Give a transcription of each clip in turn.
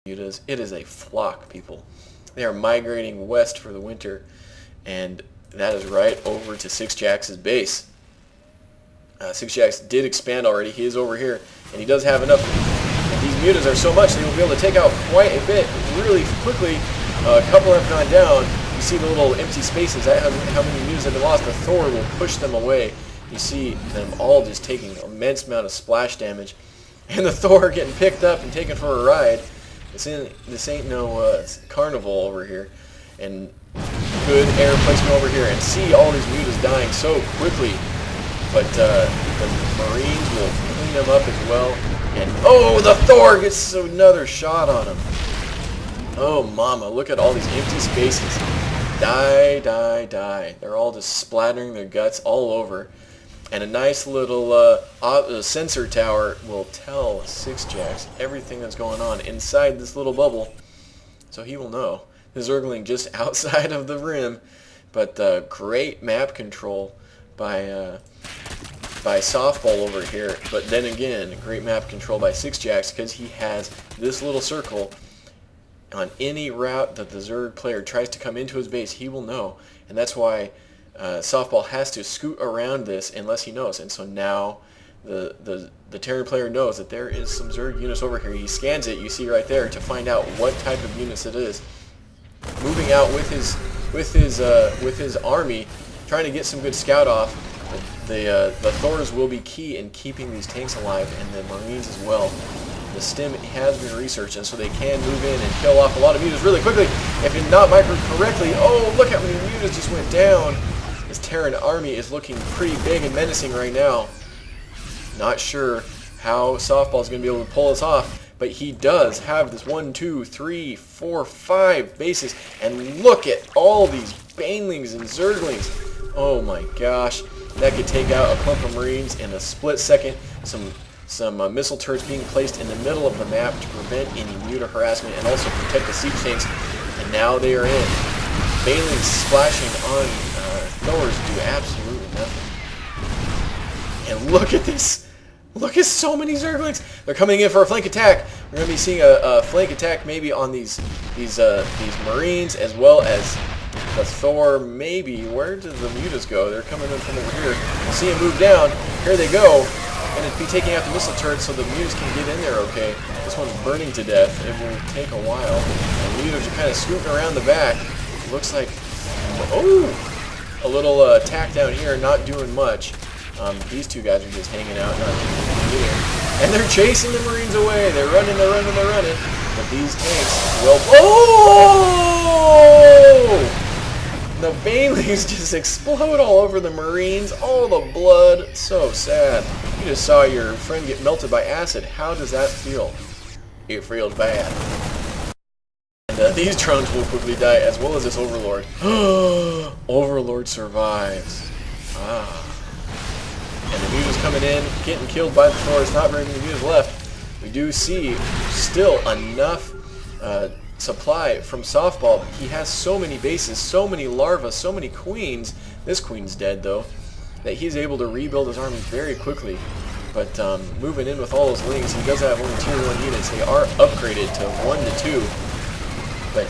mutas. It is a flock, people. They are migrating west for the winter, and that is right over to sixjax's base. Sixjax did expand already. He is over here, and he does have enough. These mutas are so much they will be able to take out quite a bit really quickly. A couple have gone down. You see the little empty spaces. That how many mutas have been lost. The Thor will push them away. You see them all just taking an immense amount of splash damage, and the Thor getting picked up and taken for a ride. This ain't no carnival over here. And good air placement over here, and see all these mutas dying so quickly. But the Marines will clean them up as well. And oh, the Thor gets another shot on him. Oh mama, look at all these empty spaces. Die, die, die. They're all just splattering their guts all over. And a nice little sensor tower will tell sixjax everything that's going on inside this little bubble. So he will know. The Zergling just outside of the rim. But great map control by Softball over here. But then again, great map control by sixjax because he has this little circle. On any route that the Zerg player tries to come into his base, he will know. And that's why Softball has to scoot around this unless he knows. And so now the Terran player knows that there is some Zerg units over here. He scans it, you see right there, to find out what type of units it is. Moving out with his army, trying to get some good scout off. The Thors will be key in keeping these tanks alive, and the Marines as well. The stim has been researched, and so they can move in and kill off a lot of mutas really quickly. If you're not microed correctly, oh, look how many mutas just went down. This Terran army is looking pretty big and menacing right now. Not sure how Softball is going to be able to pull this off, but he does have this 1, 2, 3, 4, 5 bases, and look at all these Banelings and Zerglings. Oh my gosh, that could take out a clump of Marines in a split second. Some missile turrets being placed in the middle of the map to prevent any muta harassment and also protect the siege tanks. And now they are in. Banelings splashing on Thors do absolutely nothing. And look at this. Look at so many Zerglings. They're coming in for a flank attack. We're going to be seeing a flank attack maybe on these Marines as well as the Thor. Maybe. Where did the mutas go? They're coming in from over here. We'll see them move down. Here they go. And it'd be taking out the missile turrets so the mutas can get in there okay. This one's burning to death. It will take a while. And the mutas are kind of scooting around the back. It looks like, oh, a little attack down here, not doing much. These two guys are just hanging out, not doing anything either. And they're chasing the Marines away. They're running, they're running, they're running. But these tanks, well, oh! The Banelings just explode all over the Marines. All the blood. So sad. You just saw your friend get melted by acid. How does that feel? It feels bad. And these drones will quickly die, as well as this Overlord. Overlord survives. Ah. And the mutas coming in, getting killed by the Thors. Not very many mutas left. We do see still enough supply from Softball. He has so many bases, so many larvae, so many queens. This queen's dead though, that he's able to rebuild his army very quickly. But moving in with all those lings, he does have only tier 1 units. They are upgraded to 1 to 2. But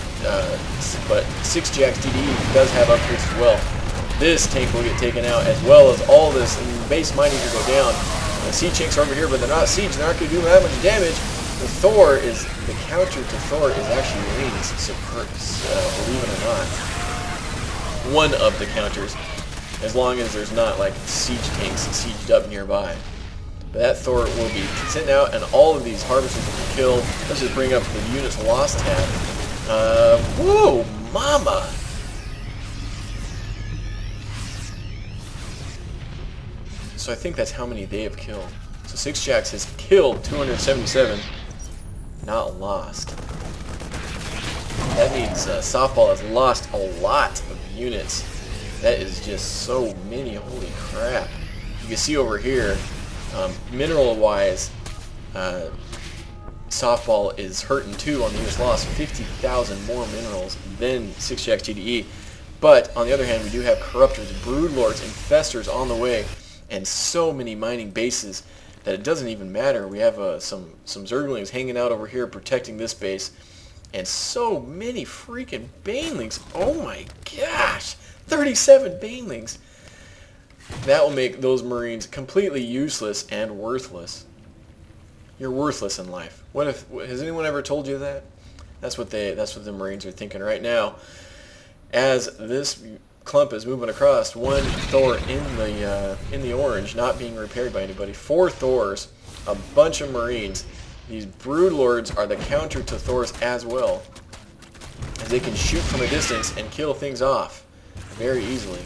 sixjaxDDE does have upgrades as well. This tank will get taken out as well as all this, and base mining will go down. The siege tanks are over here, but they're not siege. They're not going to do that much damage. The Thor is, the counter to Thor is actually rings, believe it or not. One of the counters, as long as there's not like siege tanks sieged up nearby. But that Thor will be sent out, and all of these harvesters will be killed. Let's just bring up the units lost tab. Whoa, mama! So I think that's how many they have killed. So sixjax has killed 277. Not lost. That means Softball has lost a lot of units. That is just so many, holy crap. You can see over here, mineral-wise, Softball is hurting too on the units lost. 50,000 more minerals than sixjaxDDE. But on the other hand, we do have Corruptors, Broodlords, Infestors on the way, and so many mining bases. that it doesn't even matter. We have some Zerglings hanging out over here protecting this base, and so many freaking Banelings. Oh my gosh, 37 Banelings. That will make those Marines completely useless and worthless. You're worthless in life. What if? Has anyone ever told you that? That's what the Marines are thinking right now. As this clump is moving across, one Thor in the orange, not being repaired by anybody. 4 Thors, a bunch of Marines. These Broodlords are the counter to Thors as well, as they can shoot from a distance and kill things off very easily.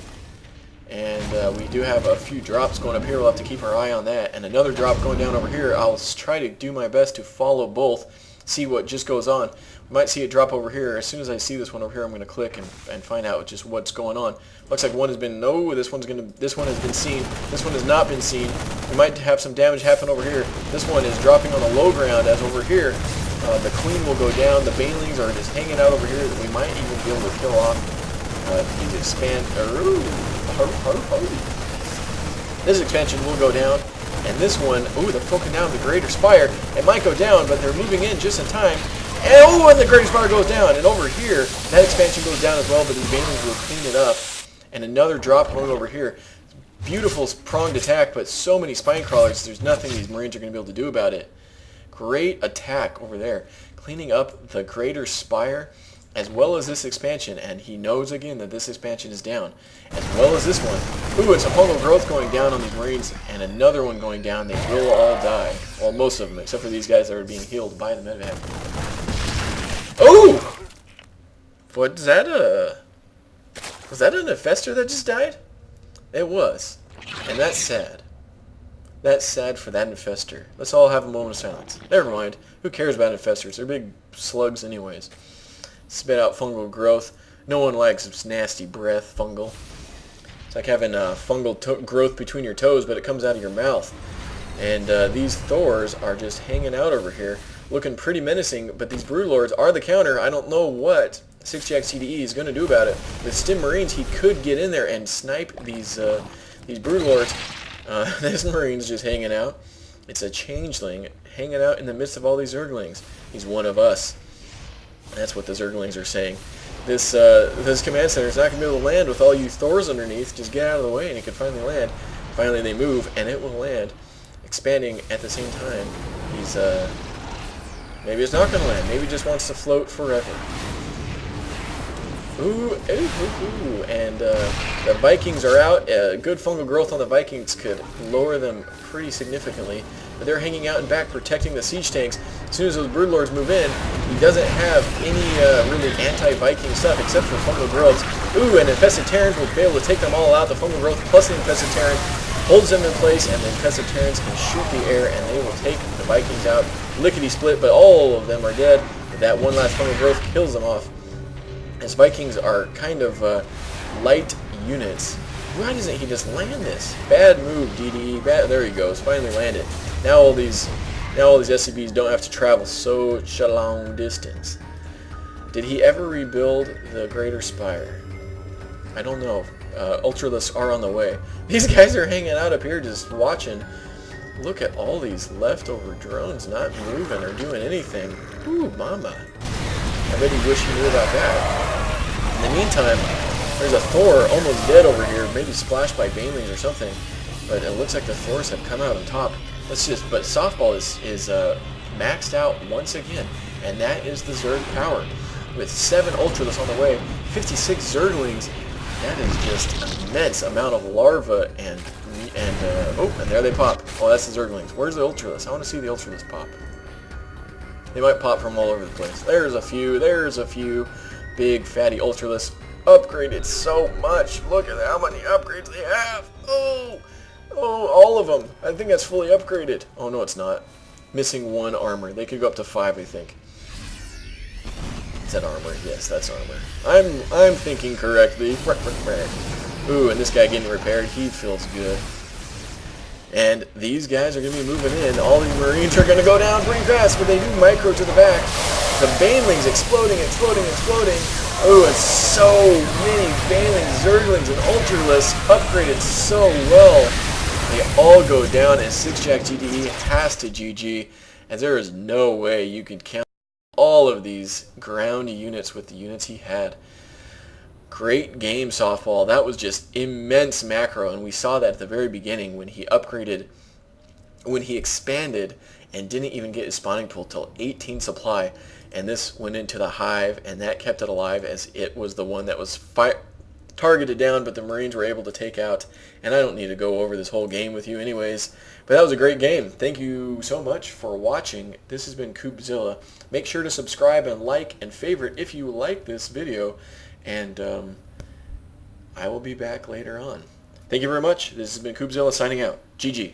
And we do have a few drops going up here. We'll have to keep our eye on that. And another drop going down over here. I'll try to do my best to follow both, see what just goes on. We might see it drop over here. As soon as I see this one over here, I'm going to click and find out just what's going on. Looks like one has been, no, this one has been seen. This one has not been seen. We might have some damage happen over here. This one is dropping on the low ground, as over here. The Queen will go down. The Banelings are just hanging out over here. We might even be able to kill off these This expansion will go down, and this one, ooh, they're poking down the Greater Spire. It might go down, but they're moving in just in time. And, oh, and the Greater Spire goes down. And over here, that expansion goes down as well, but these Banelings will clean it up. And another drop going over here. Beautiful pronged attack, but so many spine crawlers, there's nothing these Marines are going to be able to do about it. Great attack over there. Cleaning up the Greater Spire, as well as this expansion, and he knows again that this expansion is down, as well as this one. Ooh, it's a fungal growth going down on these Marines, and another one going down. They will all die. Well, most of them, except for these guys that are being healed by the medevac. Oh! What's that, was that an infestor that just died? It was. And that's sad. That's sad for that infestor. Let's all have a moment of silence. Never mind. Who cares about infestors? They're big slugs anyways. Spit out fungal growth. No one likes this nasty breath, fungal. It's like having fungal growth between your toes, but it comes out of your mouth. And these Thors are just hanging out over here, looking pretty menacing, but these Broodlords are the counter. I don't know what sixjaxDDE is going to do about it. With Stim Marines, he could get in there and snipe these Broodlords. This Marine's just hanging out. It's a changeling hanging out in the midst of all these Zerglings. He's one of us. That's what the Zerglings are saying. This command center is not going to be able to land with all you Thors underneath. Just get out of the way and it can finally land. Finally they move and it will land. Expanding at the same time. He's, maybe it's not going to land. Maybe he just wants to float forever. Ooh, ooh, ooh, ooh. And the Vikings are out. Good fungal growth on the Vikings could lower them pretty significantly. But they're hanging out in back protecting the siege tanks. As soon as those Broodlords move in, he doesn't have any really anti-Viking stuff except for fungal growths. Ooh, and Infested Terrans will be able to take them all out. The fungal growth plus the Infested Terran holds them in place, and the Infested Terrans can shoot the air, and they will take the Vikings out lickety-split, but all of them are dead. That one last fungal growth kills them off. As Vikings are kind of light units. Why doesn't he just land this? Bad move, DDE. There he goes. Finally landed. Now all these SCVs don't have to travel such a long distance. Did he ever rebuild the Greater Spire? I don't know. Ultralists are on the way. These guys are hanging out up here just watching. Look at all these leftover drones not moving or doing anything. Ooh, mama. I bet he wished he knew about that. In the meantime, there's a Thor almost dead over here, maybe splashed by Banelings or something. But it looks like the Thors have come out on top. But Softball is maxed out once again, and that is the Zerg power. With 7 Ultralists on the way, 56 Zerglings, that is just an immense amount of larvae and there they pop. Oh, that's the Zerglings. Where's the Ultralists? I want to see the Ultralists pop. They might pop from all over the place. There's a few big fatty Ultralists. Upgraded so much. Look at how many upgrades they have. Oh, all of them. I think that's fully upgraded. Oh, no, it's not. Missing 1 armor. They could go up to 5, I think. Is that armor? Yes, that's armor. I'm thinking correctly. Ooh, and this guy getting repaired. He feels good. And these guys are going to be moving in. All these Marines are going to go down pretty fast, but they do micro to the back. The Banelings exploding. Ooh, and so many Banelings, Zerglings, and Ultralists upgraded so well. They all go down, and sixjaxDDE has to GG, as there is no way you could count all of these ground units with the units he had. Great game, Softball. That was just immense macro, and we saw that at the very beginning when he upgraded, when he expanded and didn't even get his spawning pool till 18 supply, and this went into the hive, and that kept it alive as it was the one that was targeted down, but the Marines were able to take out. And I don't need to go over this whole game with you anyways, but that was a great game. Thank you so much for watching. This has been Koopzilla. Make sure to subscribe and like and favorite if you like this video, and I will be back later on. Thank you very much. This has been Koopzilla signing out. GG.